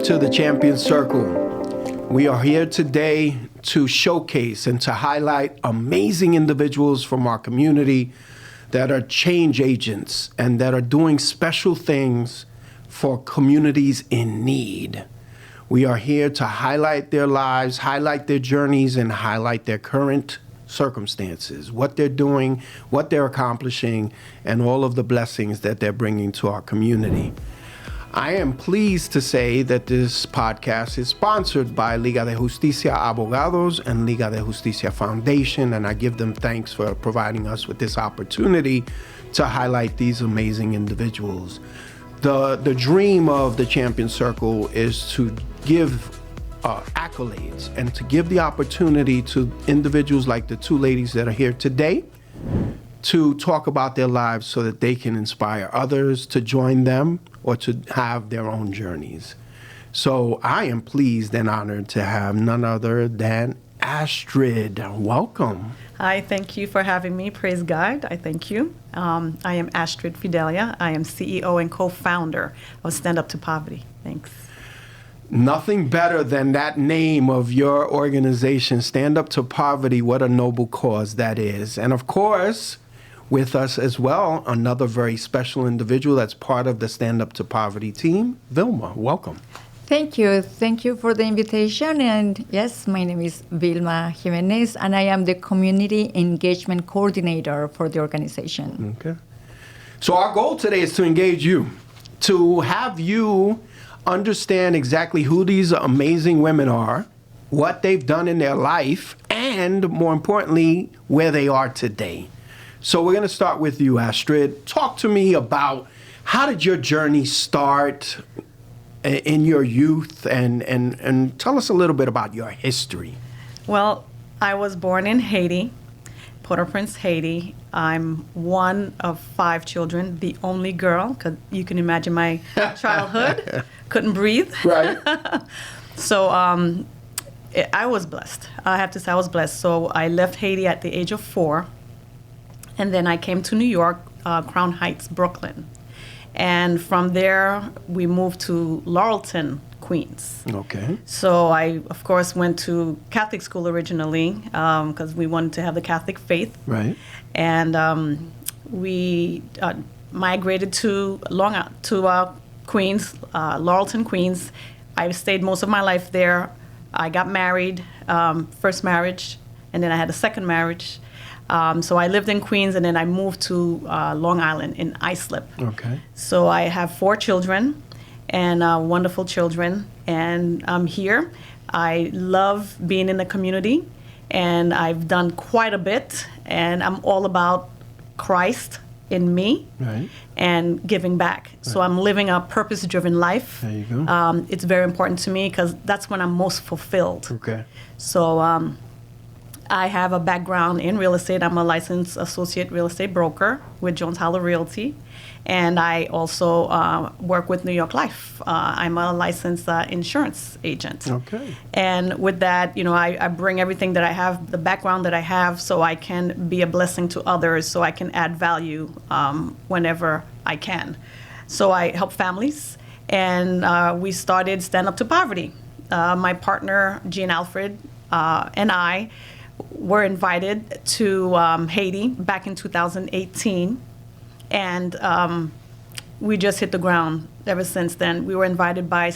to the Champion Circle. We are here today to showcase and to highlight amazing individuals from our community that are change agents and that are doing special things for communities in need. We are here to highlight their lives, highlight their journeys, and highlight their current circumstances, what they're doing, what they're accomplishing, and all of the blessings that they're bringing to our community. I am pleased to say that this podcast is sponsored by Liga de Justicia Abogados and Liga de Justicia Foundation, and I give them thanks for providing us with this opportunity to highlight these amazing individuals. The dream of the Champion Circle is to give accolades and to give the opportunity to individuals like the two ladies that are here today to talk about their lives so that they can inspire others to join them or to have their own journeys. So I am pleased and honored to have none other than Astrid. Welcome. Hi, thank you for having me. Praise God. I thank you. I am Astrid Fidelia. I am CEO and co-founder of Stand Up to Poverty. Thanks. Nothing better than that name of your organization, Stand Up to Poverty. What a noble cause that is. And of course, with us as well, another very special individual that's part of the Stand Up to Poverty team, Vilma. Welcome. Thank you. Thank you for the invitation. And yes, my name is Vilma Jimenez, and I am the Community Engagement Coordinator for the organization. Okay. So our goal today is to engage you, to have you understand exactly who these amazing women are, what they've done in their life, and more importantly, where they are today. So we're going to start with you, Astrid. Talk to me about how did your journey start in your youth, and tell us a little bit about your history. Well, I was born in Haiti, Port-au-Prince, Haiti. I'm one of 5 children, the only girl, because you can imagine my childhood. Couldn't breathe. Right. So I was blessed. I have to say I was blessed. So I left Haiti at the age of 4, and then I came to New York, Crown Heights, Brooklyn. And from there, we moved to Laurelton, Queens. Okay. So I, of course, went to Catholic school originally because we wanted to have the Catholic faith. Right. And we migrated to Queens, Laurelton, Queens. I stayed most of my life there. I got married, first marriage, and then I had a second marriage. So I lived in Queens, and then I moved to Long Island in Islip. Okay. So I have 4 children, and wonderful children, and I'm here. I love being in the community, and I've done quite a bit, and I'm all about Christ in me, right, and giving back. Right. So I'm living a purpose-driven life. There you go. It's very important to me because that's when I'm most fulfilled. Okay. So I have a background in real estate. I'm a licensed associate real estate broker with Jones Hollow Realty. And I also work with New York Life. I'm a licensed insurance agent. Okay. And with that, I bring everything that I have, the background that I have, so I can be a blessing to others, so I can add value whenever I can. So I help families, and we started Stand Up to Poverty. My partner, Jean Alfred, and I were invited to Haiti back in 2018, and we just hit the ground ever since then. We were invited by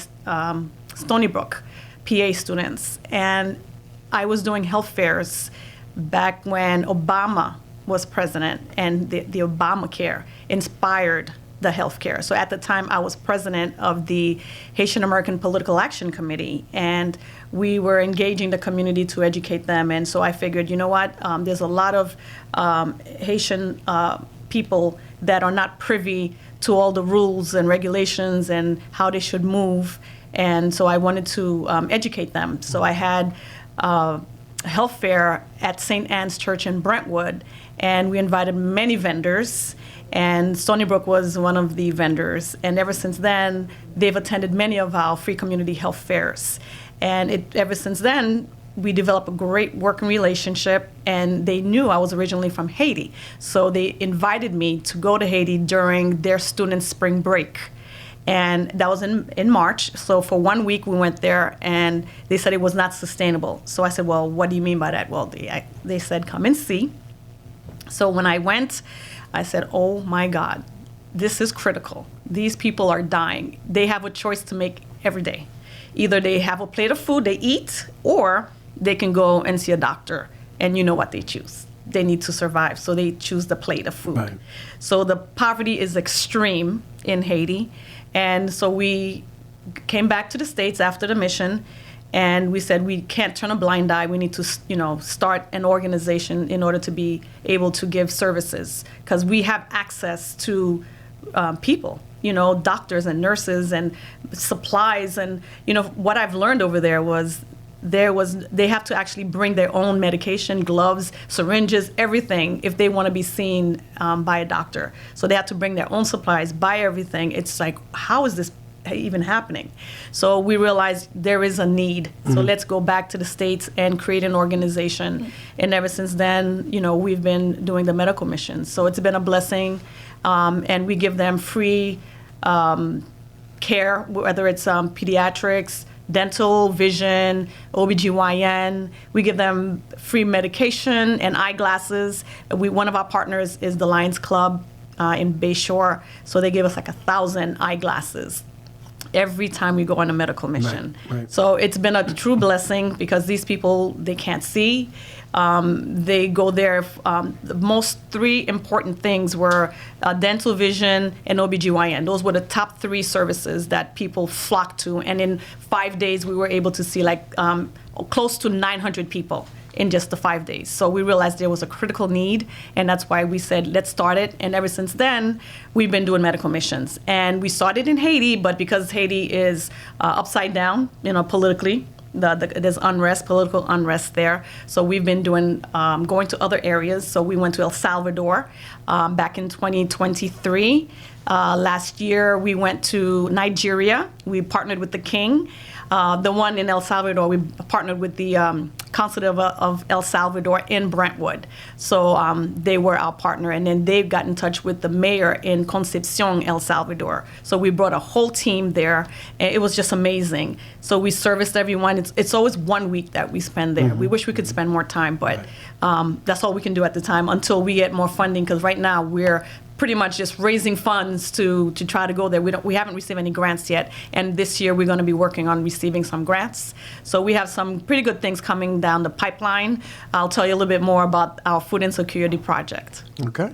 Stony Brook, PA students, and I was doing health fairs back when Obama was president, and the Obamacare inspired the healthcare. So at the time, I was president of the Haitian American Political Action Committee, and we were engaging the community to educate them. And so I figured, you know what, there's a lot of Haitian people that are not privy to all the rules and regulations and how they should move. And so I wanted to educate them. So I had a health fair at St. Anne's Church in Brentwood, and we invited many vendors. And Stony Brook was one of the vendors. And ever since then, they've attended many of our free community health fairs. And ever since then, we developed a great working relationship, and they knew I was originally from Haiti. So they invited me to go to Haiti during their students' spring break. And that was in March. So for 1 week we went there, and they said it was not sustainable. So I said, well, what do you mean by that? Well, they said, come and see. So when I went, I said, oh my God, this is critical. These people are dying. They have a choice to make every day. Either they have a plate of food they eat, or they can go and see a doctor, and you know what they choose. They need to survive, so they choose the plate of food. Right. So the poverty is extreme in Haiti. And so we came back to the States after the mission, and we said we can't turn a blind eye. We need to, start an organization in order to be able to give services, because we have access to people, doctors and nurses and supplies. And, what I've learned over there was they have to actually bring their own medication, gloves, syringes, everything if they want to be seen by a doctor. So they have to bring their own supplies, buy everything. It's like, how is this even happening? So we realized there is a need. So let's go back to the States and create an organization. And ever since then, we've been doing the medical missions. So it's been a blessing. And we give them free care, whether it's pediatrics, dental, vision, OBGYN. We give them free medication and eyeglasses. One of our partners is the Lions Club in Bayshore, so they give us like 1,000 eyeglasses every time we go on a medical mission. Right. So it's been a true blessing, because these people, they can't see. They go there. The most three important things were dental, vision, and OBGYN. Those were the top three services that people flocked to. And in 5 days, we were able to see close to 900 people in just the 5 days. So we realized there was a critical need, and that's why we said, let's start it. And ever since then, we've been doing medical missions. And we started in Haiti, but because Haiti is upside down, politically, there's unrest, political unrest there. So we've been doing, going to other areas. So we went to El Salvador back in 2023. Last year, we went to Nigeria. We partnered with the king. The one in El Salvador, we partnered with the Consulate of El Salvador in Brentwood. So they were our partner, and then they got in touch with the mayor in Conexcion, El Salvador. So we brought a whole team there, and it was just amazing. So we serviced everyone. It's always 1 week that we spend there. We wish we could spend more time, but that's all we can do at the time until we get more funding, because right now we're pretty much just raising funds to try to go there. We haven't received any grants yet, and this year we're going to be working on receiving some grants. So we have some pretty good things coming down the pipeline. I'll tell you a little bit more about our food insecurity project. Okay.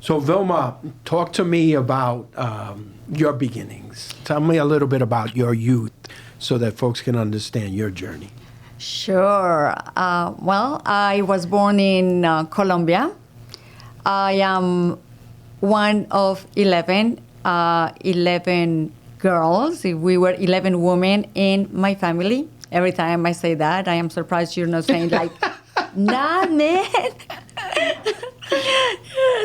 So Vilma, talk to me about your beginnings. Tell me a little bit about your youth so that folks can understand your journey. Sure. Well, I was born in Colombia. I am one of 11 girls. We were 11 women in my family. Every time I say that, I am surprised you're not saying nah, man.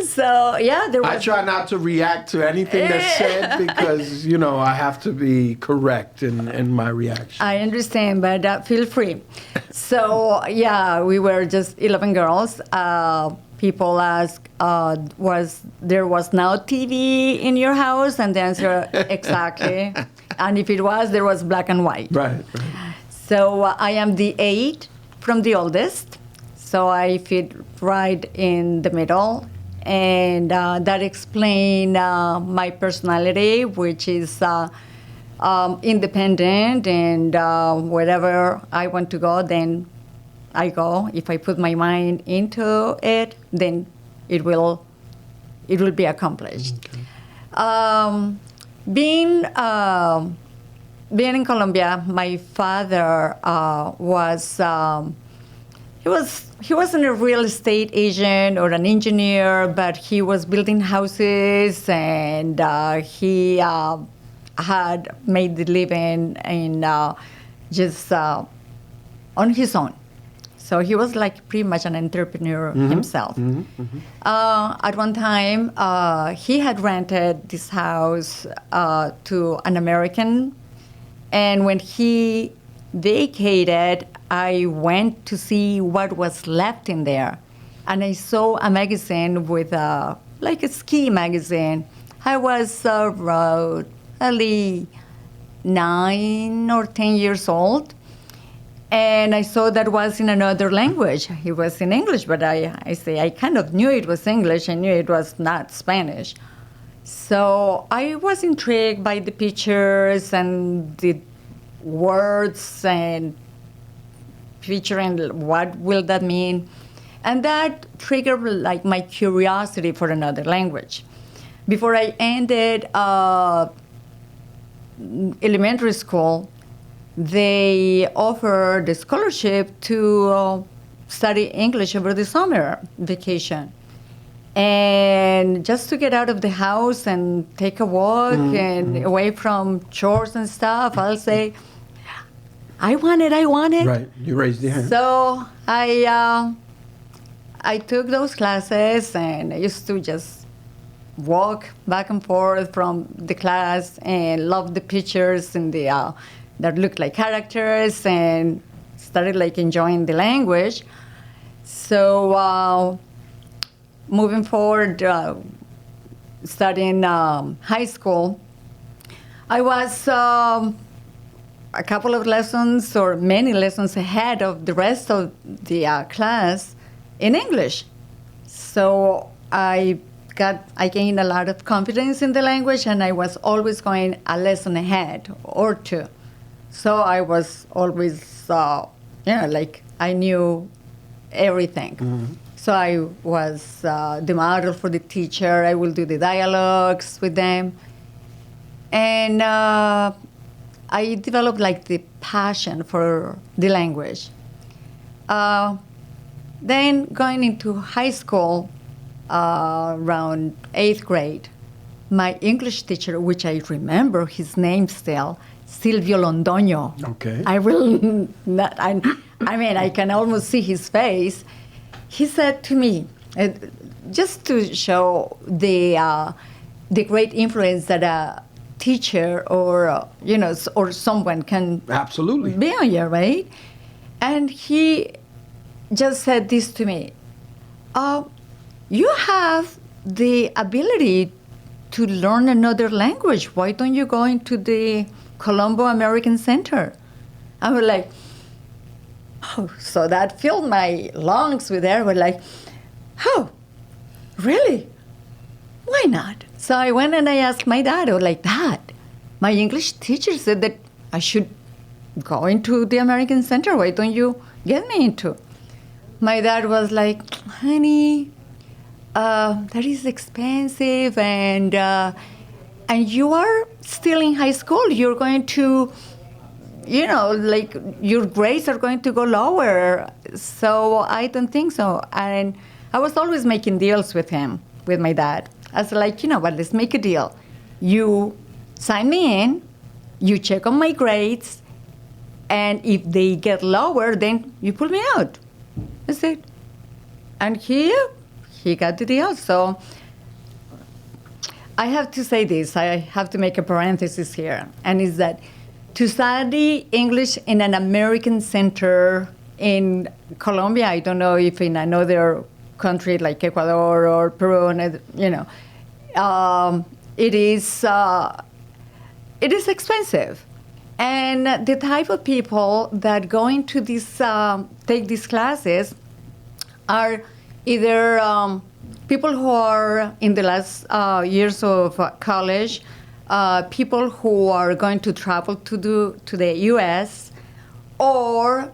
So, yeah, there was... I try not to react to anything that's said because, I have to be correct in my reaction. I understand, but feel free. So, yeah, we were just 11 girls. People ask, there was no TV in your house? And the answer, exactly. And if it was, there was black and white. Right. So I am the 8th from the oldest. So I fit right in the middle. And that explains my personality, which is independent. And wherever I want to go, then I go. If I put my mind into it, then it will be accomplished. Okay. Being in Colombia, my father he wasn't a real estate agent or an engineer, but he was building houses, and he had made the living in just on his own. So he was pretty much an entrepreneur himself. At one time, he had rented this house to an American. And when he vacated, I went to see what was left in there. And I saw a magazine with a ski magazine. I was probably 9 or 10 years old. And I saw that was in another language. It was in English, but I kind of knew it was English. I knew it was not Spanish. So I was intrigued by the pictures and the words and picturing what will that mean. And that triggered like my curiosity for another language. Before I ended elementary school, they offered a scholarship to study English over the summer vacation. And just to get out of the house and take a walk and away from chores and stuff, I'll say, I want it. Right, you raised your hand. So I took those classes, and I used to just walk back and forth from the class and love the pictures and the that looked like characters, and started like enjoying the language. So moving forward, studying high school, I was a couple of lessons or many lessons ahead of the rest of the class in English. So I gained a lot of confidence in the language, and I was always going a lesson ahead or two. So I was always, like I knew everything. Mm-hmm. So I was the model for the teacher. I will do the dialogues with them. And I developed like the passion for the language. Then going into high school, around 8th grade, my English teacher, which I remember his name still, Silvio Londoño. Okay. I will not, I mean, I can almost see his face. He said to me, just to show the great influence that a teacher or, or someone can absolutely be on you, right? And he just said this to me, you have the ability to learn another language. Why don't you go into the Colombo American Center? I was like, oh, so that filled my lungs with air. We're like, oh, really? Why not? So I went and I asked my dad. I was like, Dad, my English teacher said that I should go into the American Center. Why don't you get me into? My dad was like, honey, that is expensive, and you are still in high school. You're going to, like your grades are going to go lower. So I don't think so. And I was always making deals with him, with my dad. I was like, what, let's make a deal. You sign me in, you check on my grades, and if they get lower, then you pull me out. That's it. And he got the deal. So I have to say this. I have to make a parenthesis here. And it's that to study English in an American center in Colombia, I don't know if in another country like Ecuador or Peru, it is expensive. And the type of people that go into this, take these classes are either people who are in the last years of college, people who are going to travel to the U.S., or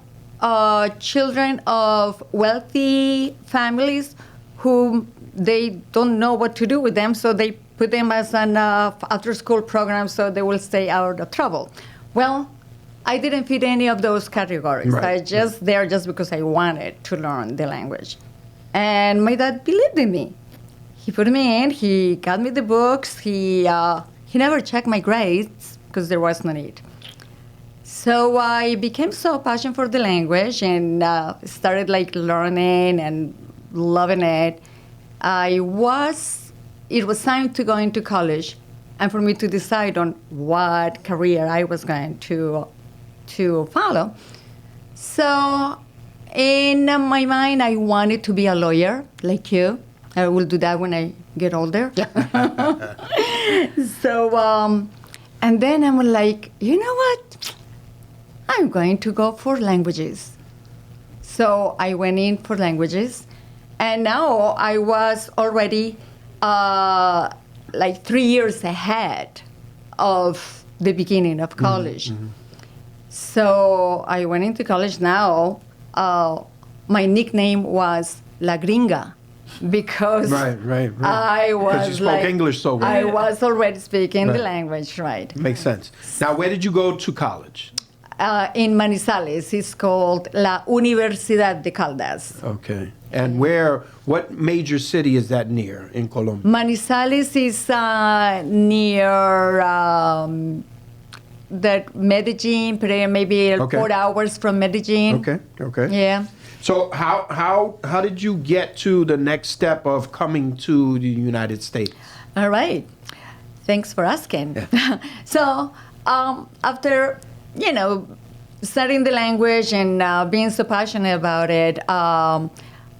children of wealthy families who they don't know what to do with them, so they put them as an after-school program so they will stay out of trouble. Well, I didn't fit any of those categories. Right. I just there just because I wanted to learn the language. And my dad believed in me. He put me in, he got me the books, he never checked my grades because there was no need. So I became so passionate for the language and started like learning and loving it. It was time to go into college and for me to decide on what career I was going to follow. So in my mind, I wanted to be a lawyer like you. I will do that when I get older. So And then I'm like, you know what? I'm going to go for languages. So I went in for languages. And now I was already like 3 years ahead of the beginning of college. Mm-hmm. So I went into college now. My nickname was La Gringa because Right. I was 'Cause you spoke English so well. I was already speaking the Right. language, right? Makes sense. Now, where did you go to college? In Manizales. It's called La Universidad de Caldas. Okay. And what major city is that near in Colombia? Manizales is near that Medellin, Pereira, maybe Okay. 4 hours from Medellin. Okay. Yeah. So how did you get to the next step of coming to the United States? All right. Thanks for asking. Yeah. So after, studying the language and being so passionate about it,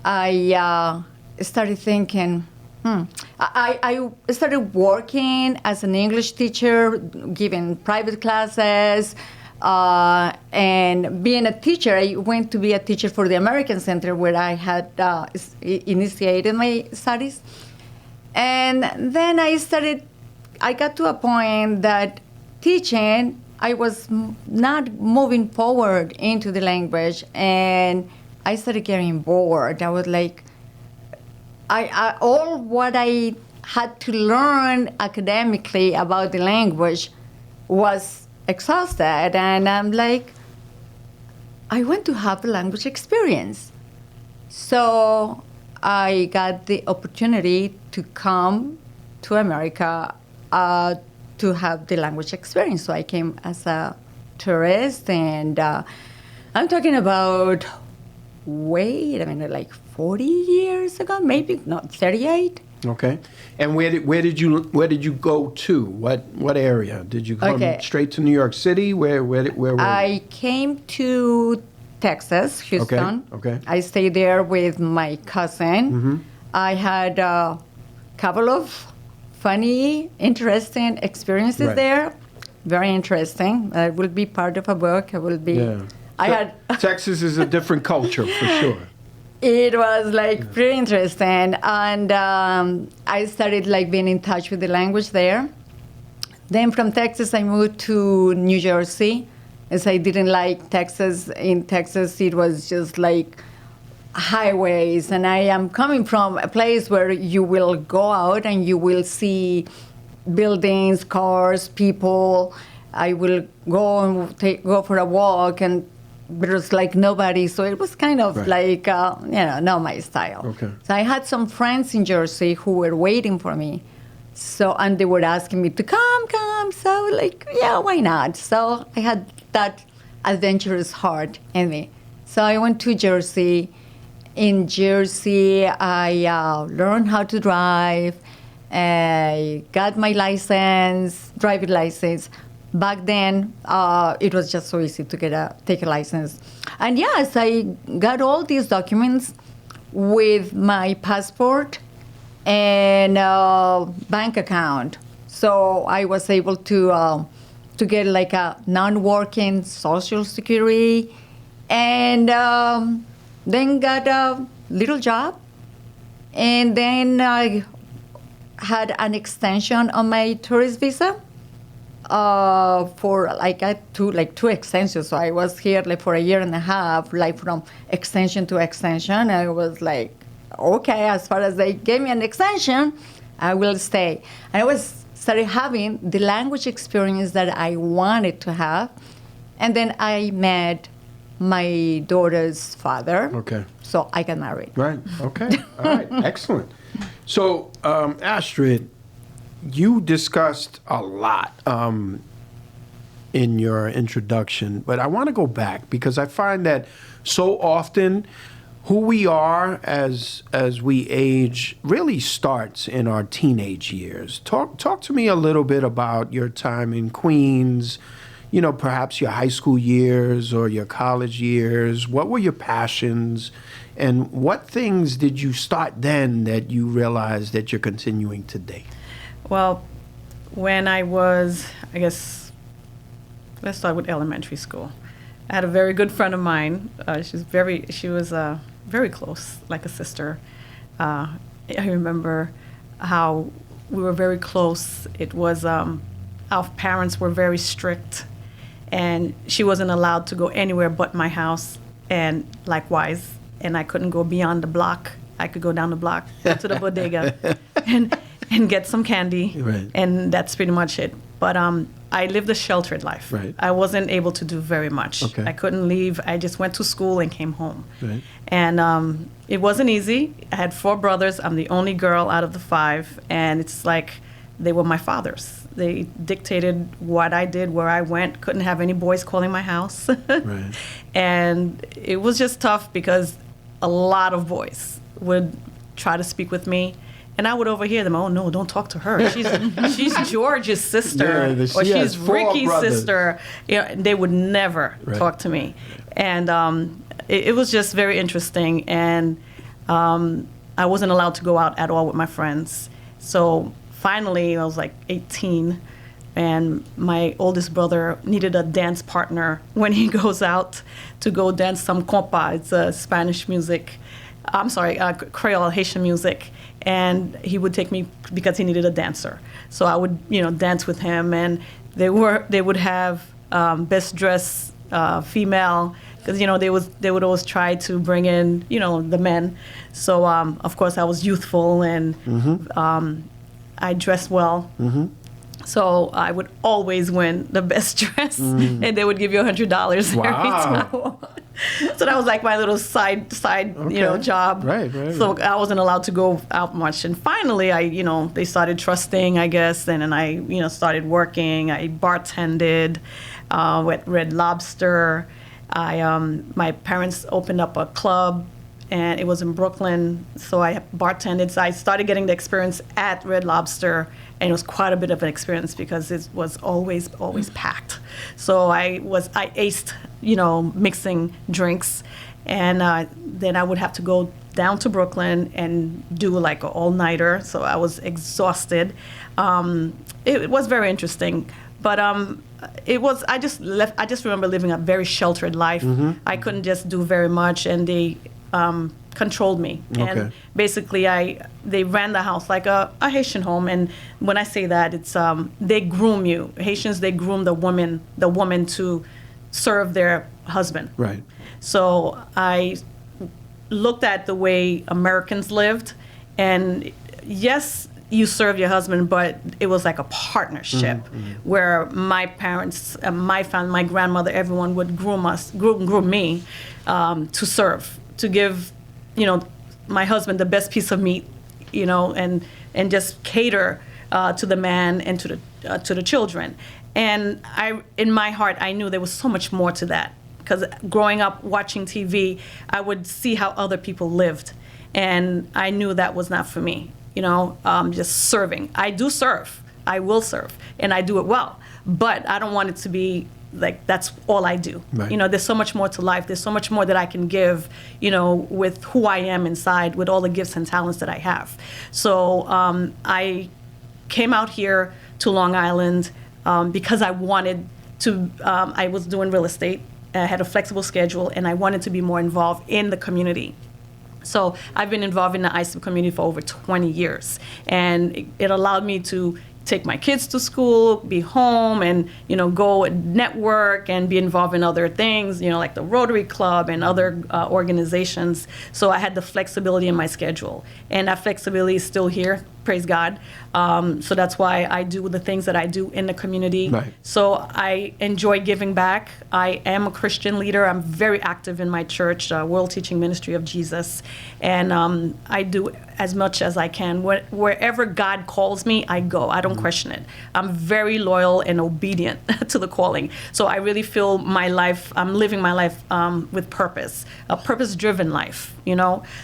I started thinking, I started working as an English teacher, giving private classes, and being a teacher. I went to be a teacher for the American Center where I had initiated my studies. And then I got to a point that teaching, I was not moving forward into the language, and I started getting bored. I was like, all what I had to learn academically about the language was exhausted, and I'm like, I want to have a language experience. So I got the opportunity to come to America to have the language experience. So I came as a tourist, and I'm talking about, like 40 years ago, maybe not 38. Okay. And where did you go to? What area? Did you come straight to New York City? Where were you? I came to Texas, Houston. Okay. I stayed there with my cousin. Mm-hmm. I had a couple of funny, interesting experiences Right. there. Very interesting. I will be part of a book. I will be. Yeah. Texas is a different culture for sure. It was like pretty interesting, and I started like being in touch with the language there. Then from Texas, I moved to New Jersey, as I didn't like Texas. In Texas, it was just like highways, and I am coming from a place where you will go out and you will see buildings, cars, people. I will go for a walk, and there's like nobody, so it was kind of Right. like, not my style. Okay. So I had some friends in Jersey who were waiting for me. So, and they were asking me to come. So like, yeah, why not? So I had that adventurous heart in me. So I went to Jersey. In Jersey, I learned how to drive. I got my driving license. Back then, it was just so easy to take a license. And yes, I got all these documents with my passport and bank account. So I was able to get like a non-working Social Security, and then got a little job. And then I had an extension on my tourist visa. For like two extensions. So I was here like for a year and a half, like from extension to extension. I was like, okay, as far as they gave me an extension, I will stay. And I started having the language experience that I wanted to have. And then I met my daughter's father. Okay. So I got married. Right. Okay. All right. Excellent. So, Astrid, you discussed a lot in your introduction, but I want to go back because I find that so often who we are as we age really starts in our teenage years. Talk to me a little bit about your time in Queens, perhaps your high school years or your college years. What were your passions, and what things did you start then that you realized that you're continuing today? Well, when I was, I guess, let's start with elementary school. I had a very good friend of mine. She was very close, like a sister. I remember how we were very close. It was, our parents were very strict, and she wasn't allowed to go anywhere but my house, and likewise, and I couldn't go beyond the block. I could go down the block to the bodega and get some candy, right. and that's pretty much it. But I lived a sheltered life. Right. I wasn't able to do very much. Okay. I couldn't leave. I just went to school and came home. Right. And it wasn't easy. I had 4 brothers. I'm the only girl out of the 5, and it's like they were my fathers. They dictated what I did, where I went. Couldn't have any boys calling my house. Right. And it was just tough because a lot of boys would try to speak with me, and I would overhear them. Oh no, don't talk to her. She's George's sister, Yeah, or she has she's 4 Ricky's brothers. sister. You know, they would never Right. talk to me, and it was just very interesting. And I wasn't allowed to go out at all with my friends. So finally, I was like 18. And my oldest brother needed a dance partner when he goes out to go dance some compa. It's Spanish music. I'm sorry, Creole Haitian music. And he would take me because he needed a dancer. So I would, dance with him. And they would have best dressed female, because they would always try to bring in the men. So of course I was youthful, and I dressed well. Mm-hmm. So I would always win the best dress, and they would give you $100 every time. So that was like my little side Okay. job. Right. So I wasn't allowed to go out much. And finally, they started trusting, I guess, and then I, started working. I bartended with Red Lobster. My parents opened up a club, and it was in Brooklyn. So I bartended. So I started getting the experience at Red Lobster, and it was quite a bit of an experience because it was always packed. So I aced, mixing drinks, and then I would have to go down to Brooklyn and do like an all-nighter. So I was exhausted. It was very interesting, but I just remember living a very sheltered life. Mm-hmm. I couldn't just do very much, and they controlled me. Okay. And basically they ran the house like a Haitian home. And when I say that, it's they groom you. Haitians, they groom the woman to serve their husband. Right. So I looked at the way Americans lived, and yes, you serve your husband, but it was like a partnership where my parents, my family, my grandmother, everyone would groom me to serve, to give, my husband the best piece of meat, and just cater to the man and to the children. And in my heart, I knew there was so much more to that, because growing up watching TV, I would see how other people lived, and I knew that was not for me. Just serving. I do serve. I will serve, and I do it well. But I don't want it to be like that's all I do. Right. There's so much more to life. There's so much more that I can give, with who I am inside, with all the gifts and talents that I have. So I came out here to Long Island because I wanted to. I was doing real estate. I had a flexible schedule, and I wanted to be more involved in the community. So I've been involved in the ISIP community for over 20 years, and it allowed me to take my kids to school, be home, and go and network and be involved in other things, like the Rotary Club and other organizations. So I had the flexibility in my schedule, and that flexibility is still here. Praise God. So that's why I do the things that I do in the community. Right. So I enjoy giving back. I am a Christian leader. I'm very active in my church, World Teaching Ministry of Jesus. And I do as much as I can. Wherever God calls me, I go. I don't question it. I'm very loyal and obedient to the calling. So I really feel I'm living my life with purpose, a purpose-driven life,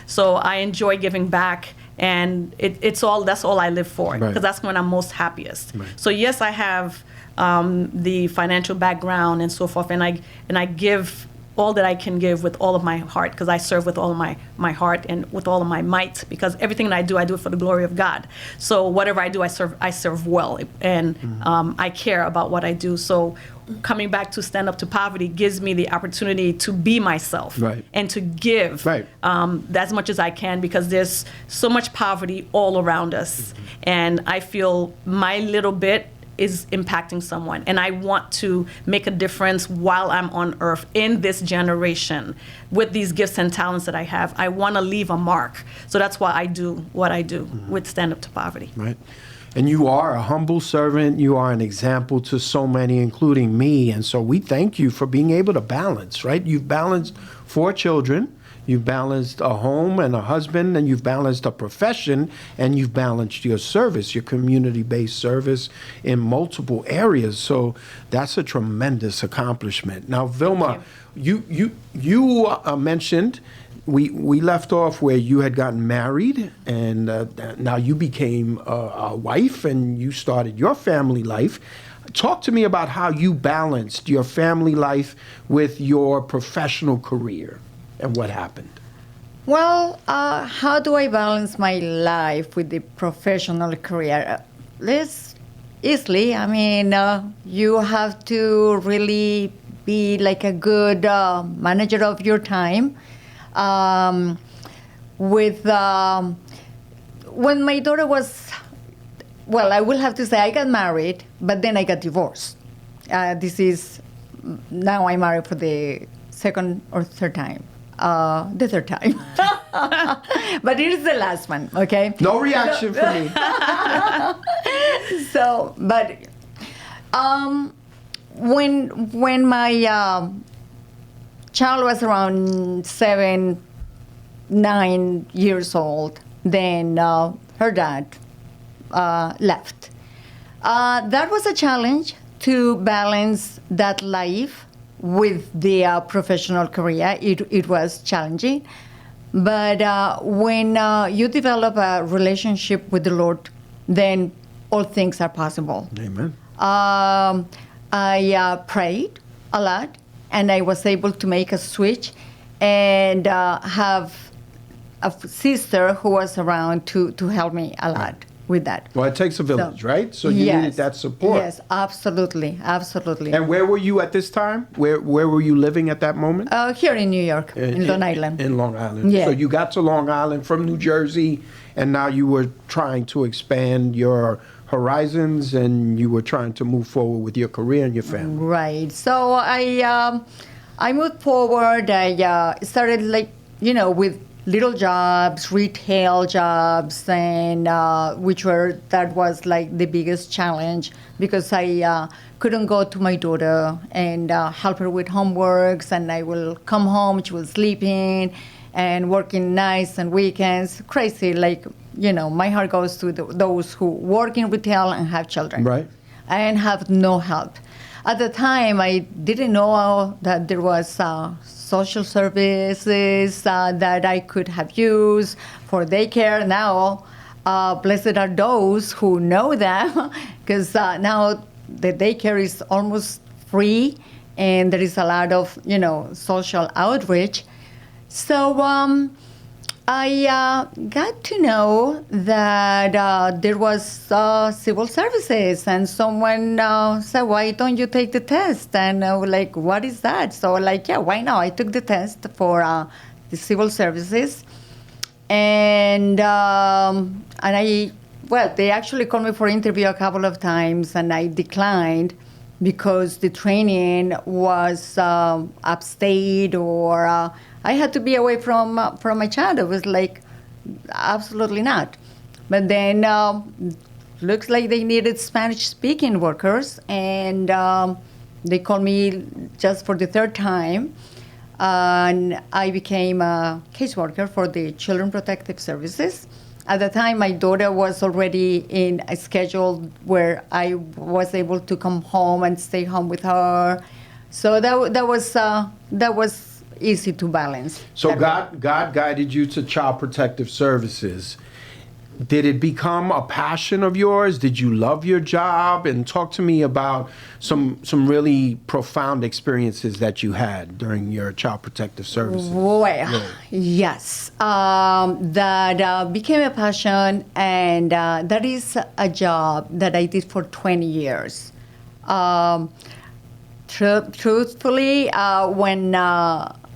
So I enjoy giving back. And that's all I live for, because Right. that's when I'm most happiest. Right. So yes, I have the financial background and so forth, and I give all that I can give with all of my heart, because I serve with all of my heart and with all of my might, because everything that I do it for the glory of God. So whatever I do, I serve well, and I care about what I do. So coming back to Stand Up to Poverty gives me the opportunity to be myself, right, and to give, right, as much as I can, because there's so much poverty all around us. And I feel my little bit is impacting someone, and I want to make a difference while I'm on earth in this generation with these gifts and talents that I have. I want to leave a mark. So that's why I do what I do with Stand Up to Poverty. Right. And you are a humble servant. You are an example to so many, including me. And so we thank you for being able to balance, right? You've balanced 4 children. You've balanced a home and a husband, and you've balanced a profession, and you've balanced your service, your community-based service in multiple areas. So that's a tremendous accomplishment. Now, Vilma, you mentioned we left off where you had gotten married, and now you became a wife, and you started your family life. Talk to me about how you balanced your family life with your professional career. And what happened? Well, how do I balance my life with the professional career? This easily. I mean, you have to really be like a good manager of your time. When my daughter was, well, I will have to say I got married, but then I got divorced. Now I'm married for the second or third time. The third time. But it is the last one, okay? No reaction from me. So, but when my child was around 7, 9 years old, then her dad left. That was a challenge to balance that life with the professional career. It was challenging. But when you develop a relationship with the Lord, then all things are possible. Amen. I prayed a lot, and I was able to make a switch and have a sister who was around to help me a lot with that. Well, it takes a village, right? So you needed that support. Yes, absolutely, absolutely. And where were you at this time? Where were you living at that moment? Here in New York, in Long Island. In Long Island. Yeah. So you got to Long Island from New Jersey, and now you were trying to expand your horizons, and you were trying to move forward with your career and your family. Right. So I moved forward. I started with little jobs, retail jobs, and that was like the biggest challenge, because I couldn't go to my daughter and help her with homeworks, and I will come home, she was sleeping and working nights and weekends. Crazy, my heart goes to those who work in retail and have children. Right. And have no help. At the time, I didn't know that there was social services that I could have used for daycare. Now, blessed are those who know that, because now the daycare is almost free, and there is a lot of social outreach. So I got to know that there was civil services, and someone said, "Why don't you take the test?" And I was like, "What is that?" So yeah, why not? I took the test for the civil services, and they actually called me for interview a couple of times, and I declined because the training was upstate, or I had to be away from my child. It was like, absolutely not. But then looks like they needed Spanish-speaking workers, and they called me just for the third time, and I became a caseworker for the Children Protective Services. At the time, my daughter was already in a schedule where I was able to come home and stay home with her. So that was easy to balance. So God guided you to Child Protective Services. did it become a passion of yours? Did you love your job? And talk to me about some really profound experiences that you had during your child protective services. Well, yes, that became a passion, and that is a job that I did for 20 years. Truthfully,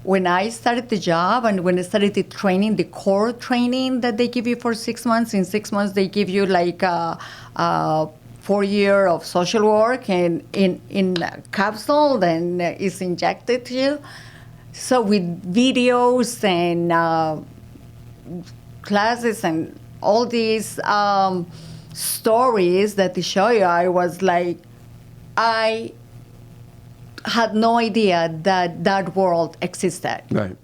when I started the job and when I started the training, the core training that they give you for 6 months, in 6 months they give you like 4 years of social work and in a capsule, then it's injected to you. So with videos and classes and all these stories that they show you, I was like, I had no idea that that world existed. Right.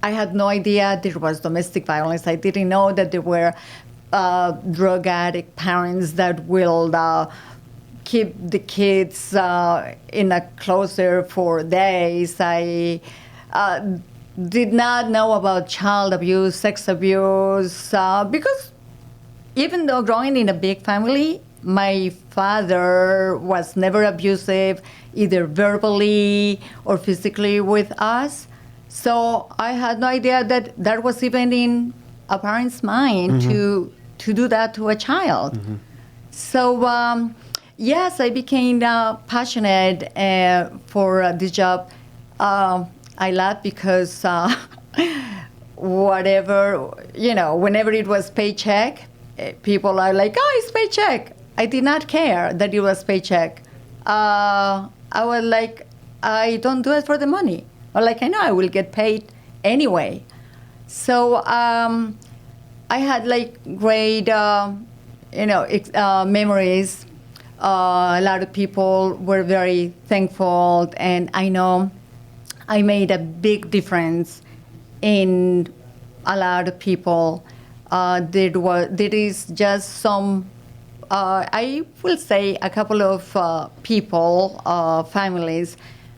I had no idea there was domestic violence. I didn't know that there were drug addict parents that will keep the kids in a closet for days. I did not know about child abuse, sex abuse, because even though growing in a big family, my father was never abusive, either verbally or physically with us. So I had no idea that that was even in a parent's mind to do that to a child. So yes, I became passionate for this job. I laugh because whenever it was paycheck, people are like, oh, it's paycheck. I did not care that it was paycheck. I was like, I don't do it for the money. Or like, I know I will get paid anyway. So I had like great, memories. A lot of people were very thankful, and I know I made a big difference in a lot of people. There is just some. I will say a couple of people, families,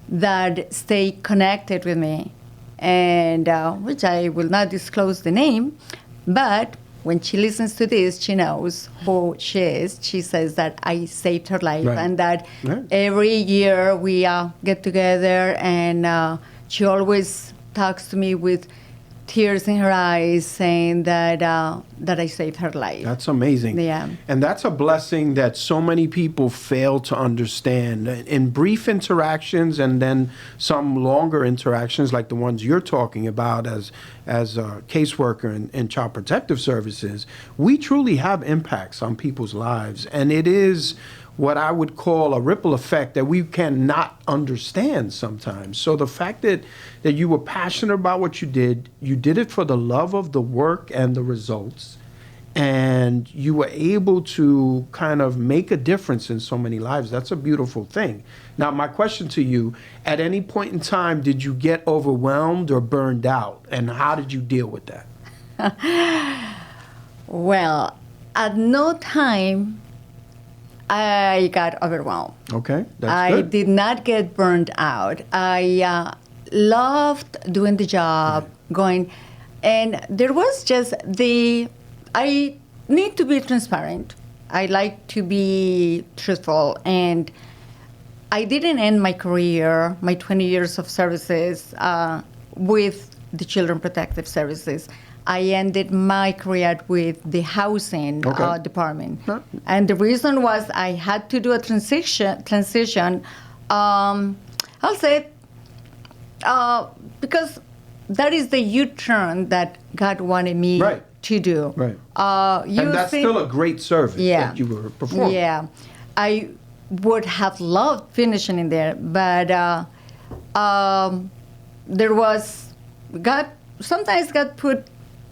that stay connected with me, and which I will not disclose the name, but when she listens to this, she knows who she is. She says that I saved her life, Right. and that every year we get together, and she always talks to me with tears in her eyes, saying that I saved her life. That's amazing. Yeah. And that's a blessing that so many people fail to understand. In brief interactions and then some longer interactions like the ones you're talking about as a caseworker in Child Protective Services, we truly have impacts on people's lives. And it is what I would call a ripple effect that we cannot understand sometimes. So the fact that you were passionate about what you did it for the love of the work and the results, and you were able to kind of make a difference in so many lives. That's a beautiful thing. Now, my question to you, at any point in time, did you get overwhelmed or burned out? And how did you deal with that? Well, at no time I got overwhelmed. Okay, that's I good. did not get burned out. I loved doing the job, going, and there was just I need to be transparent. I like to be truthful, and I didn't end my career, my 20 years of services with the Children Protective Services. I ended my career with the housing department. Huh. And the reason was I had to do a transition. I'll say, because that is the U-turn that God wanted me to do. Right. And that's still a great service that you were performing. Yeah. I would have loved finishing in there, but there was, sometimes God put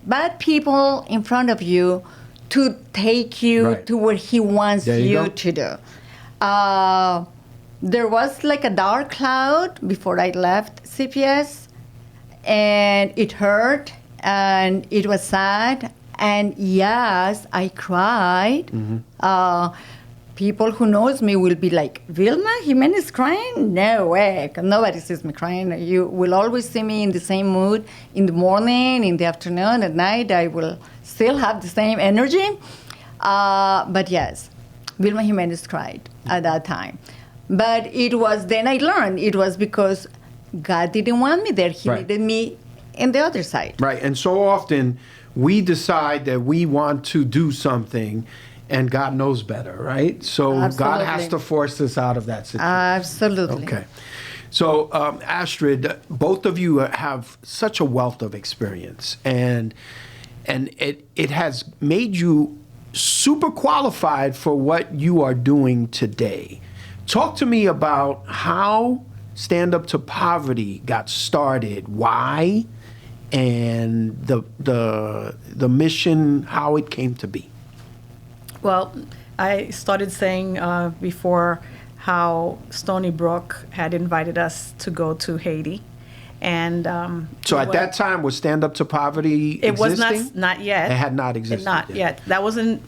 bad people in front of you to take you to where He wants you to do. There was like a dark cloud before I left CPS, and it hurt, and it was sad, and yes, I cried. People who knows me will be like, Vilma Jimenez crying? No way. Nobody sees me crying. You will always see me in the same mood in the morning, in the afternoon, at night. I will still have the same energy. But yes, Vilma Jimenez cried at that time. But it was, then I learned, it was because God didn't want me there. He Right. needed me in the other side. Right. And so often we decide that we want to do something and God knows better, right? So God has Absolutely. to force us out of that situation. Absolutely. Okay. So, Astrid, both of you have such a wealth of experience, and it has made you super qualified for what you are doing today. Talk to me about how Stand Up to Poverty got started, why, and the mission, how it came to be. Well, I started saying before how Stony Brook had invited us to go to Haiti. And So at that time, was Stand Up to Poverty it was existing? not yet. It had not existed Not yet. That was in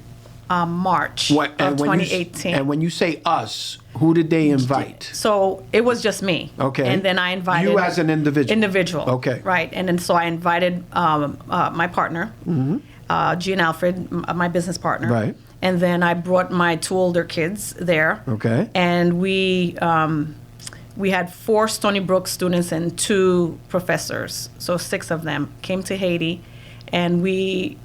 March What, of when you 2018. and when you say us, who did they invite? So it was just me. Okay. And then I invited You as an individual. Individual. Okay. Right. And then so I invited my partner, Jean Alfred, my business partner. Right. And then I brought my two older kids there. Okay. And we had 4 Stony Brook students and 2 professors. So 6 of them came to Haiti, and we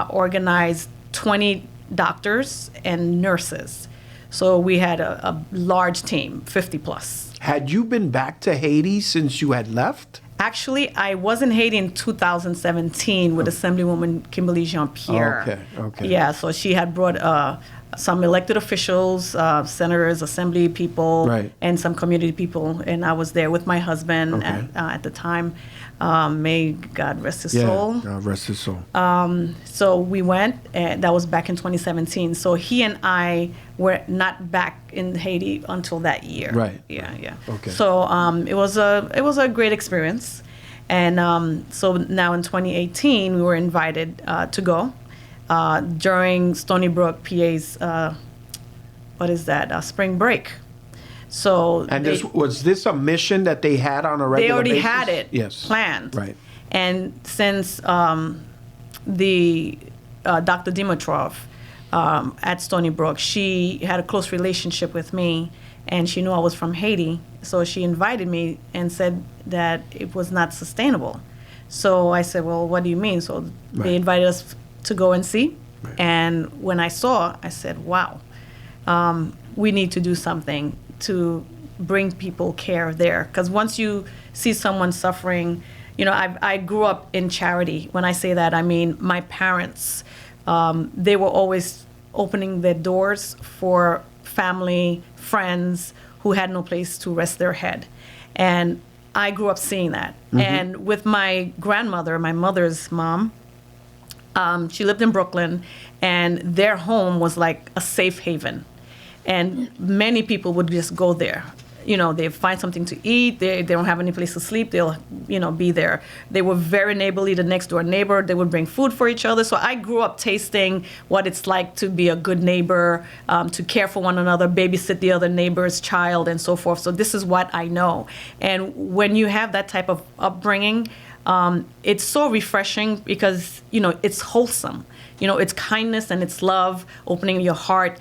organized 20 doctors and nurses. So we had a large team, 50 plus. Had you been back to Haiti since you had left? Actually, I was in Haiti in 2017 with Assemblywoman Kimberly Jean-Pierre. Okay. Yeah, so she had brought some elected officials, senators, assembly people, Right. and some community people, and I was there with my husband Okay. at the time. May God rest his soul. God rest his soul. So we went, and that was back in 2017. So he and I were not back in Haiti until that year. Right. Yeah. Okay. So it was a great experience, and so now in 2018 we were invited to go during Stony Brook, PA's spring break. So And was this a mission that they had on a regular they already basis? had it Yes. planned. Right. And since the Dr. Dimitrov at Stony Brook, she had a close relationship with me, and she knew I was from Haiti, so she invited me and said that it was not sustainable. So I said, well, what do you mean? So Right. they invited us to go and see. Right. And when I saw, I said, wow, we need to do something to bring people care there. Because once you see someone suffering, I grew up in charity. When I say that, I mean my parents, they were always opening their doors for family, friends who had no place to rest their head. And I grew up seeing that. And with my grandmother, my mother's mom, she lived in Brooklyn, and their home was like a safe haven. And many people would just go there. They find something to eat. They don't have any place to sleep. They'll, be there. They were very neighborly, the next door neighbor. They would bring food for each other. So I grew up tasting what it's like to be a good neighbor, to care for one another, babysit the other neighbor's child, and so forth. So this is what I know. And when you have that type of upbringing, it's so refreshing because, it's wholesome. It's kindness and it's love, opening your heart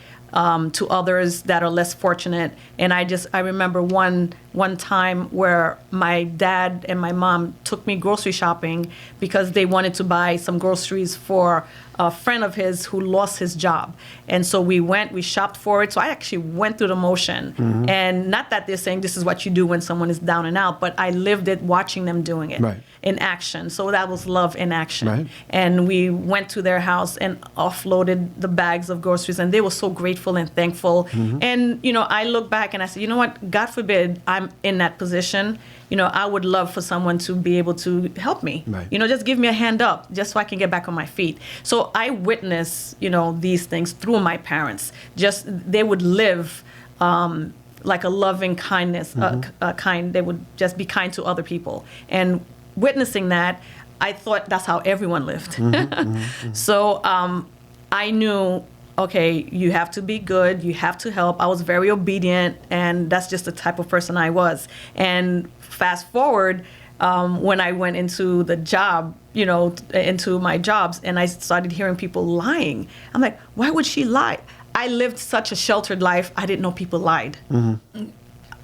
to others that are less fortunate. And I remember one time where my dad and my mom took me grocery shopping because they wanted to buy some groceries for a friend of his who lost his job. And so we shopped for it. So I actually went through the motion. And not that they're saying this is what you do when someone is down and out, but I lived it watching them doing it Right. in action. So that was love in action. Right. And we went to their house and offloaded the bags of groceries, and they were so grateful and thankful. And, I look back and I said, you know what, God forbid I'm in that position. I would love for someone to be able to help me. Right. Just give me a hand up just so I can get back on my feet. So I witnessed, these things through my parents. Just they would live like a loving kindness, they would just be kind to other people. And witnessing that, I thought that's how everyone lived. So I knew, okay, you have to be good, you have to help. I was very obedient, and that's just the type of person I was. And fast forward, when I went into the job, into my jobs, and I started hearing people lying. I'm like, why would she lie? I lived such a sheltered life. I didn't know people lied.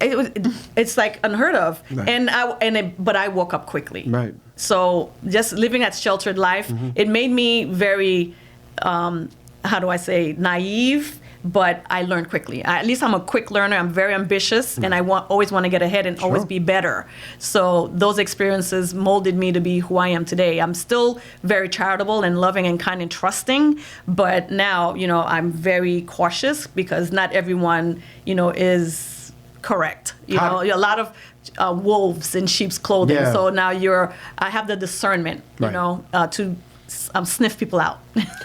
It's like unheard of. Right. But I woke up quickly. Right. So just living that sheltered life, it made me very, how do I say, naive. But I learned quickly. At least I'm a quick learner. I'm very ambitious, and I always want to get ahead and always be better. So those experiences molded me to be who I am today. I'm still very charitable and loving and kind and trusting, but now, I'm very cautious because not everyone, is correct. A lot of wolves in sheep's clothing. Yeah. So now I have the discernment, to sniff people out.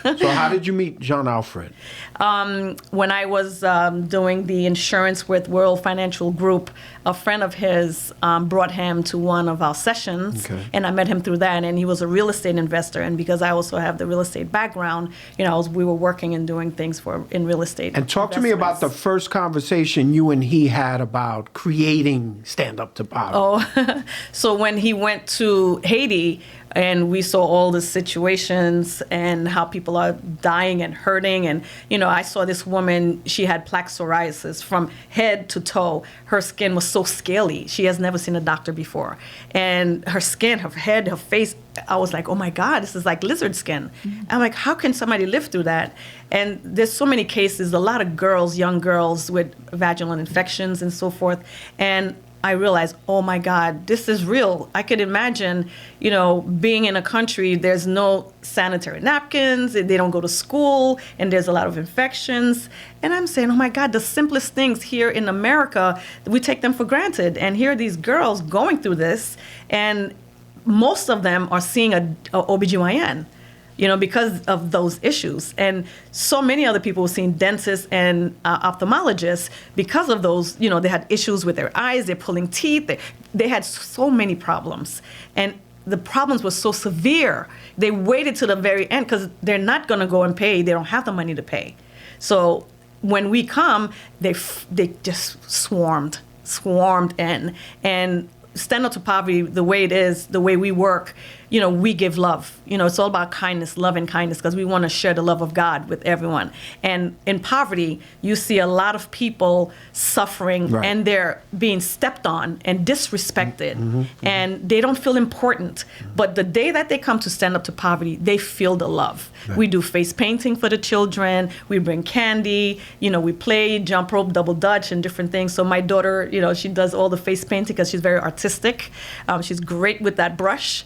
So how did you meet Jean Alfred? When I was doing the insurance with World Financial Group, a friend of his brought him to one of our sessions, and I met him through that. And he was a real estate investor, and because I also have the real estate background, we were working and doing things in real estate. And talk to me about the first conversation you and he had about creating Stand Up to Poverty. So when he went to Haiti, and we saw all the situations and how people are dying and hurting. And, I saw this woman, she had plaque psoriasis from head to toe. Her skin was so scaly. She has never seen a doctor before. And her skin, her head, her face, I was like, oh my God, this is like lizard skin. I'm like, how can somebody live through that? And there's so many cases, a lot of girls, young girls with vaginal infections and so forth. And I realized, oh my God, this is real. I could imagine, being in a country, there's no sanitary napkins, they don't go to school, and there's a lot of infections. And I'm saying, oh my God, the simplest things here in America, we take them for granted. And here are these girls going through this, and most of them are seeing a OBGYN. Because of those issues. And so many other people were seeing dentists and ophthalmologists because of those, they had issues with their eyes, they're pulling teeth, they had so many problems. And the problems were so severe, they waited to the very end because they're not going to go and pay, they don't have the money to pay. So when we come, they just swarmed in. And Stand Up to Poverty, the way it is, the way we work, we give love. It's all about kindness, love and kindness, because we want to share the love of God with everyone. And in poverty, you see a lot of people suffering, and they're being stepped on and disrespected, and they don't feel important. But the day that they come to Stand Up to Poverty, they feel the love. We do face painting for the children. We bring candy. We play jump rope, double dutch, and different things. So my daughter, she does all the face painting because she's very artistic. She's great with that brush.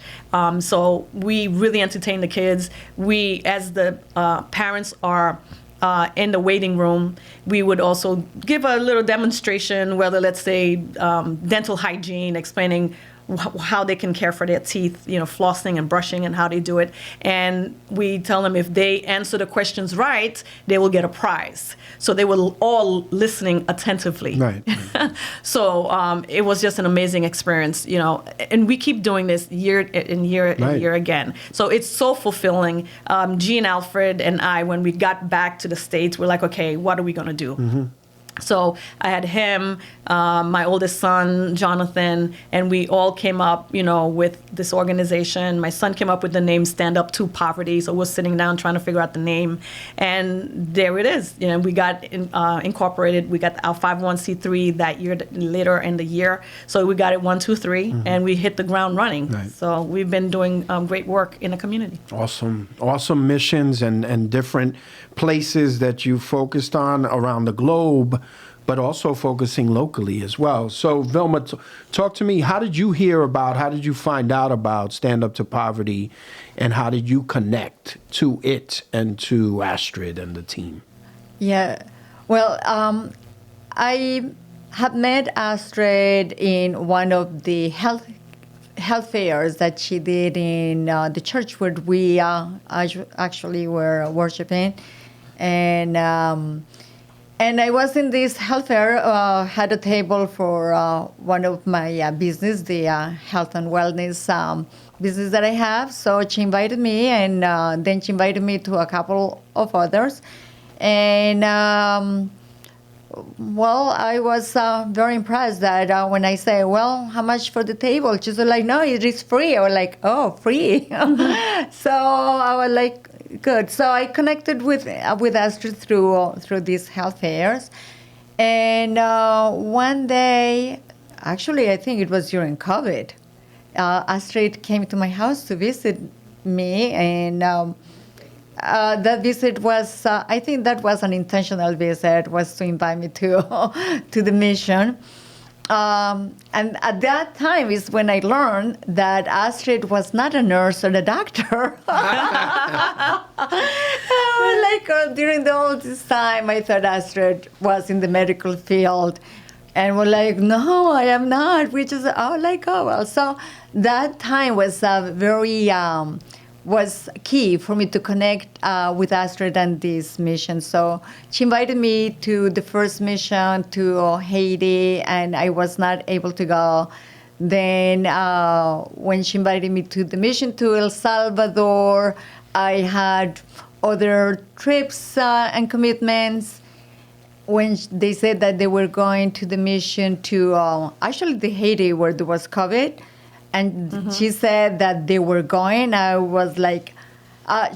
So we really entertain the kids. We, as the parents are in the waiting room, we would also give a little demonstration, whether, let's say, dental hygiene, explaining how they can care for their teeth, flossing and brushing and how they do it. And we tell them if they answer the questions right, they will get a prize. So they were all listening attentively. Right. So it was just an amazing experience, and we keep doing this year and year again. So it's so fulfilling. Jean Alfred and I, when we got back to the States, we're like, okay, what are we going to do? So I had him, my oldest son, Jonathan, and we all came up, with this organization. My son came up with the name Stand Up to Poverty. So we're sitting down trying to figure out the name. And there it is. We got incorporated. We got our 501c3 that year, later in the year. So we got it 1, 2, 3, and we hit the ground running. Right. So we've been doing great work in the community. Awesome missions and different places that you focused on around the globe, but also focusing locally as well. So Vilma, talk to me, how did you find out about Stand Up to Poverty, and how did you connect to it and to Astrid and the team? Yeah, well, I have met Astrid in one of the health fairs that she did in the church where we actually were worshiping. And I was in this health fair, had a table for one of my business, the health and wellness business that I have. So she invited me, and then she invited me to a couple of others. And well, I was very impressed that when I say, well, how much for the table? She's like, no, it is free. I was like, oh, free. So I was like, good. So I connected with Astrid through these health fairs. And one day, actually, I think it was during COVID, Astrid came to my house to visit me, and that visit was, I think that was an intentional visit, was to invite me to the mission. And at that time is when I learned that Astrid was not a nurse or a doctor. During all this time, I thought Astrid was in the medical field. And we're like, no, I am not. We just, well. So that time was was key for me to connect with Astrid and this mission. So she invited me to the first mission to Haiti, and I was not able to go. Then when she invited me to the mission to El Salvador, I had other trips and commitments. When they said that they were going to the mission to, actually the Haiti where there was COVID, and she said that they were going, I was like,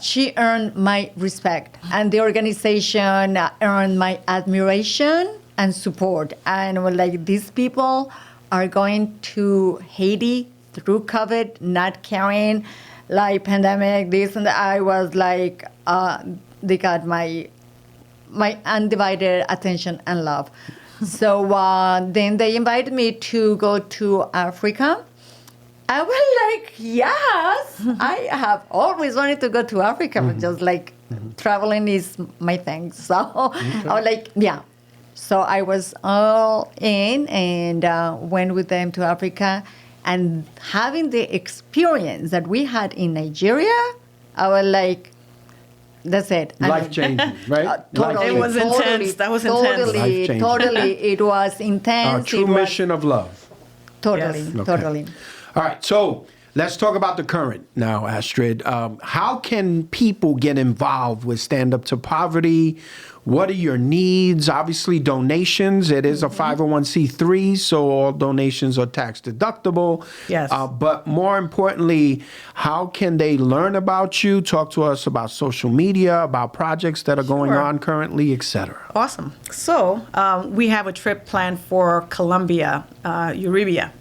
she earned my respect. And the organization earned my admiration and support. And we're like, these people are going to Haiti through COVID, not carrying like pandemic, this and that. I was like, they got my undivided attention and love. So then they invited me to go to Africa. I was like, yes, I have always wanted to go to Africa, but just like traveling is my thing. So I was like, yeah. So I was all in and went with them to Africa. And having the experience that we had in Nigeria, I was like, that's it. Life-changing, right? Totally. It was intense. That was intense. Totally. It was intense. Our true mission of love. Totally, Yes. Okay. totally. All right, so let's talk about the current now, Astrid. How can people get involved with Stand Up to Poverty? What are your needs? Obviously, donations. It is a 501c3, so all donations are tax deductible. Yes. But more importantly, how can they learn about you? Talk to us about social media, about projects that are going Sure. on currently, etc. Awesome. So we have a trip planned for Colombia, Euribia.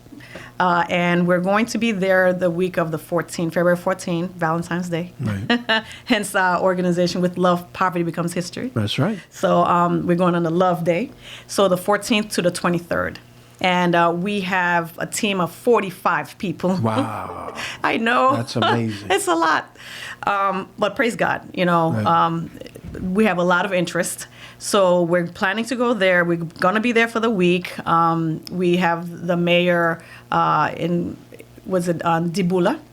And we're going to be there the week of the 14th, February 14th, Valentine's Day. Right. Hence, organization with Love, Poverty Becomes History. That's right. So we're going on the Love Day. So the 14th to the 23rd. And we have a team of 45 people. Wow. I know. That's amazing. It's a lot. But praise God, Right. we have a lot of interest. So we're planning to go there. We're going to be there for the week. We have the mayor Dibula?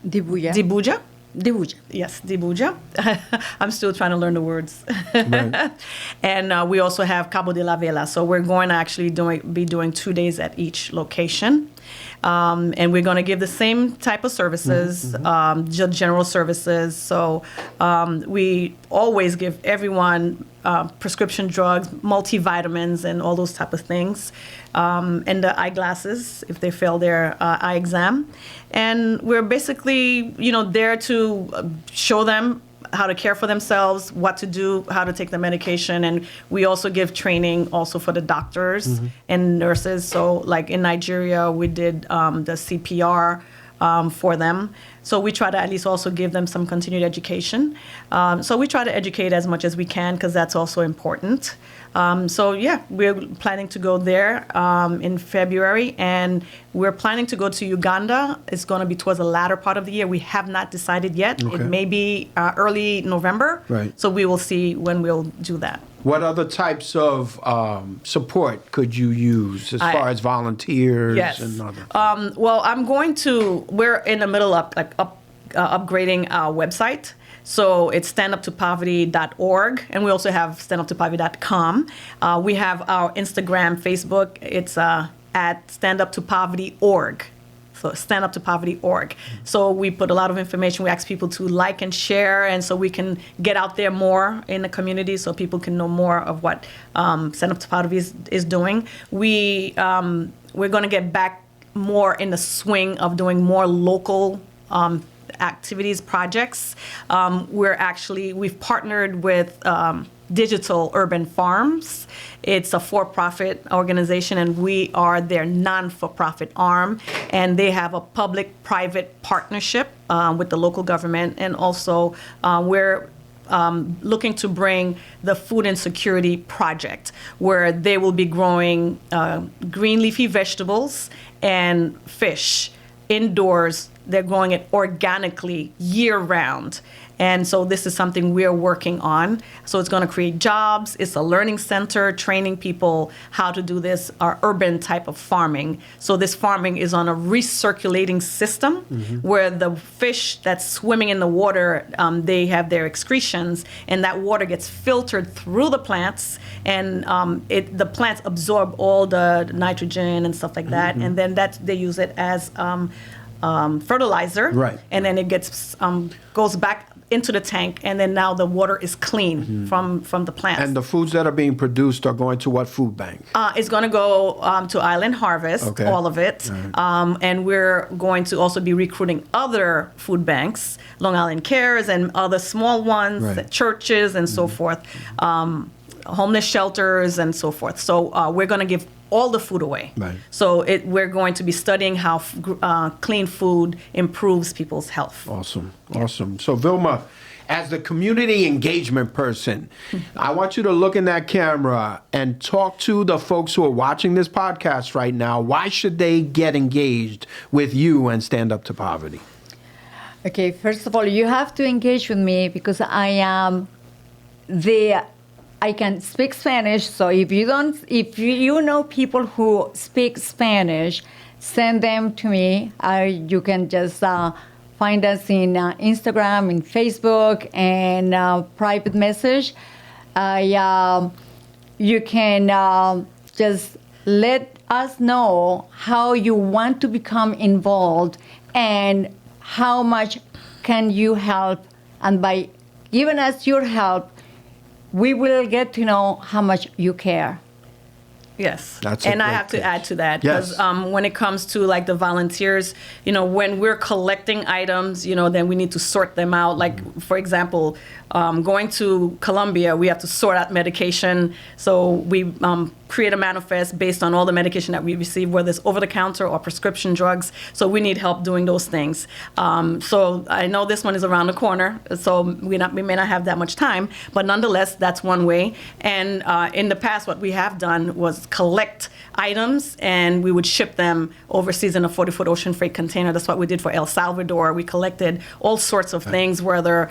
Dibuja. Dibuja? Dibuja. Yes, Dibuja. I'm still trying to learn the words. Right. And we also have Cabo de la Vela. So we're going to actually be doing 2 days at each location. And we're going to give the same type of services, just general services. So we always give everyone prescription drugs, multivitamins, and all those type of things, and the eyeglasses if they fail their eye exam. And we're basically, there to show them how to care for themselves, what to do, how to take the medication. And we also give training also for the doctors and nurses. So like in Nigeria, we did the CPR for them. So we try to at least also give them some continued education. So we try to educate as much as we can because that's also important. So yeah, we're planning to go there in February, and we're planning to go to Uganda. It's going to be towards the latter part of the year. We have not decided yet. Okay. It may be early November. Right. So we will see when we'll do that. What other types of support could you use as far as volunteers Yes. and other? Well, we're in the middle of upgrading our website. So it's standuptopoverty.org, and we also have standuptopoverty.com. We have our Instagram, Facebook. It's at standuptopoverty.org. So standuptopoverty.org. So we put a lot of information. We ask people to like and share, and so we can get out there more in the community so people can know more of what Stand Up to Poverty is doing. We're going to get back more in the swing of doing more local activities, projects. We've partnered with Digital Urban Farms. It's a for-profit organization, and we are their non-for-profit arm. And they have a public-private partnership with the local government. And also, we're looking to bring the Food Insecurity Project, where they will be growing green leafy vegetables and fish indoors. They're growing it organically year-round. And so this is something we're working on. So it's going to create jobs. It's a learning center, training people how to do this urban type of farming. So this farming is on a recirculating system where the fish that's swimming in the water, they have their excretions, and that water gets filtered through the plants, and the plants absorb all the nitrogen and stuff like that, and then they use it as fertilizer, right? And then it gets goes back into the tank, and then now the water is clean from the plants. And the foods that are being produced are going to what food bank? It's going to go to Island Harvest, all of it. Right. And we're going to also be recruiting other food banks, Long Island Cares and other small ones, right, churches and so forth, homeless shelters and so forth. So we're going to give all the food away. Right. So we're going to be studying how clean food improves people's health. Awesome. Awesome. So Vilma, as the community engagement person, I want you to look in that camera and talk to the folks who are watching this podcast right now. Why should they get engaged with you and Stand Up to Poverty? Okay, first of all, you have to engage with me because I can speak Spanish, so if you know people who speak Spanish, send them to me. You can just find us in Instagram, in Facebook, and private message. You can just let us know how you want to become involved and how much can you help. And by giving us your help, we will get to know how much you care. Yes. And I have to add to that, yes, because when it comes to like the volunteers, when we're collecting items, then we need to sort them out. Like, for example, going to Colombia, we have to sort out medication. So we create a manifest based on all the medication that we receive, whether it's over-the-counter or prescription drugs. So we need help doing those things. So I know this one is around the corner, so we may not have that much time, but nonetheless, that's one way. And in the past, what we have done was collect items, and we would ship them overseas in a 40-foot ocean freight container. That's what we did for El Salvador. We collected all sorts of things, whether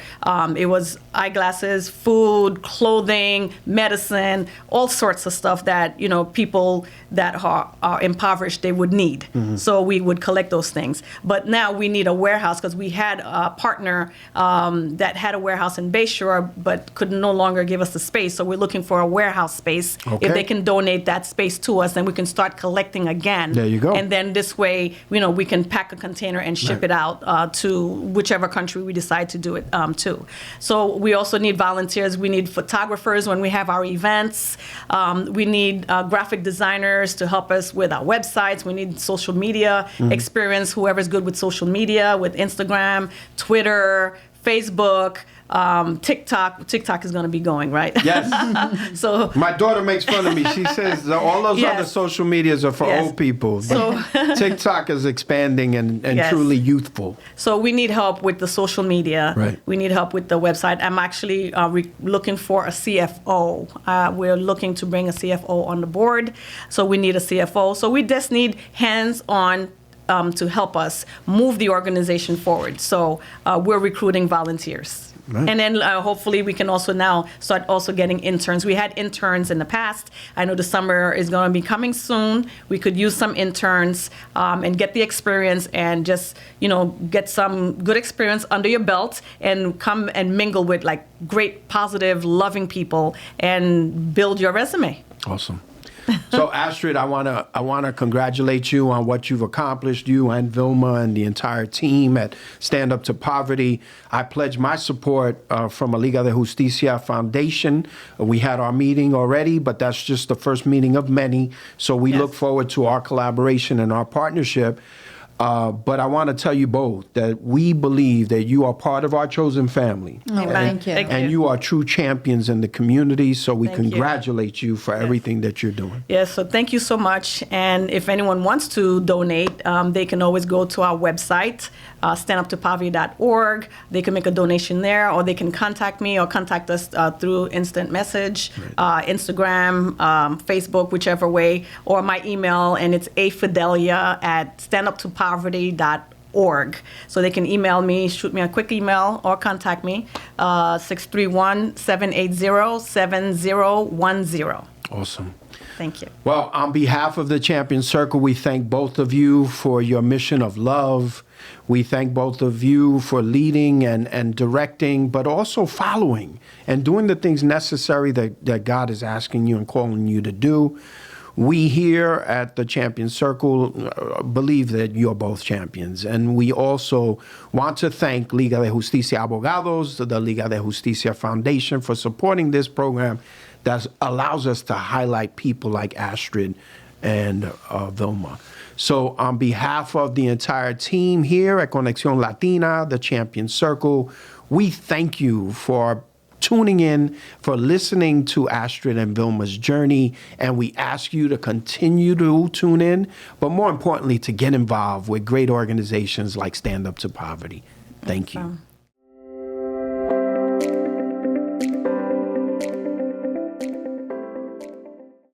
it was eyeglasses, food, clothing, medicine, all sorts of stuff that, people that are impoverished, they would need. So we would collect those things. But now we need a warehouse, because we had a partner that had a warehouse in Bayshore but could no longer give us the space. So we're looking for a warehouse space. Okay. If they can donate that space to us, then we can start collecting again. There you go. And then this way, we can pack a container and ship it out to whichever country we decide to do it to. So we also need volunteers. We need photographers when we have our events. We need graphic designers to help us with our websites. We need social media experience, whoever's good with social media, with Instagram, Twitter, Facebook, TikTok. TikTok is going to be going, right? Yes. So my daughter makes fun of me. She says all those other social medias are for old people. So TikTok is expanding and truly youthful. So we need help with the social media. Right. We need help with the website. I'm actually looking for a CFO. We're looking to bring a CFO on the board. So we need a CFO. So we just need hands-on to help us move the organization forward. So we're recruiting volunteers. Right. And then hopefully we can also now start also getting interns. We had interns in the past. I know the summer is going to be coming soon. We could use some interns and get the experience and just, get some good experience under your belt and come and mingle with like great, positive, loving people and build your resume. Awesome. So Astrid, I wanna congratulate you on what you've accomplished, you and Vilma and the entire team at Stand Up to Poverty. I pledge my support from LIGA Foundation. We had our meeting already, but that's just the first meeting of many. So we look forward to our collaboration and our partnership. But I want to tell you both that we believe that you are part of our chosen family. Thank you. And you are true champions in the community, so we Thank you. congratulate you for everything that you're doing. Yes, so thank you so much. And if anyone wants to donate, they can always go to our website, standuptopoverty.org. They can make a donation there, or they can contact me or contact us through instant message, Instagram, Facebook, whichever way, or my email, and it's afidelia@standuptopoverty.org. So they can email me, shoot me a quick email, or contact me, 631-780-7010. Awesome. Thank you. Well, on behalf of the Champion Circle, we thank both of you for your mission of love. We thank both of you for leading and directing, but also following and doing the things necessary that God is asking you and calling you to do. We here at the Champion Circle believe that you're both champions. And we also want to thank Liga de Justicia Abogados, the Liga de Justicia Foundation, for supporting this program that allows us to highlight people like Astrid and Vilma. So on behalf of the entire team here at Conexcion Latina, the Champion Circle, we thank you for tuning in, for listening to Astrid and Vilma's journey, and we ask you to continue to tune in, but more importantly, to get involved with great organizations like Stand Up to Poverty. Thank you.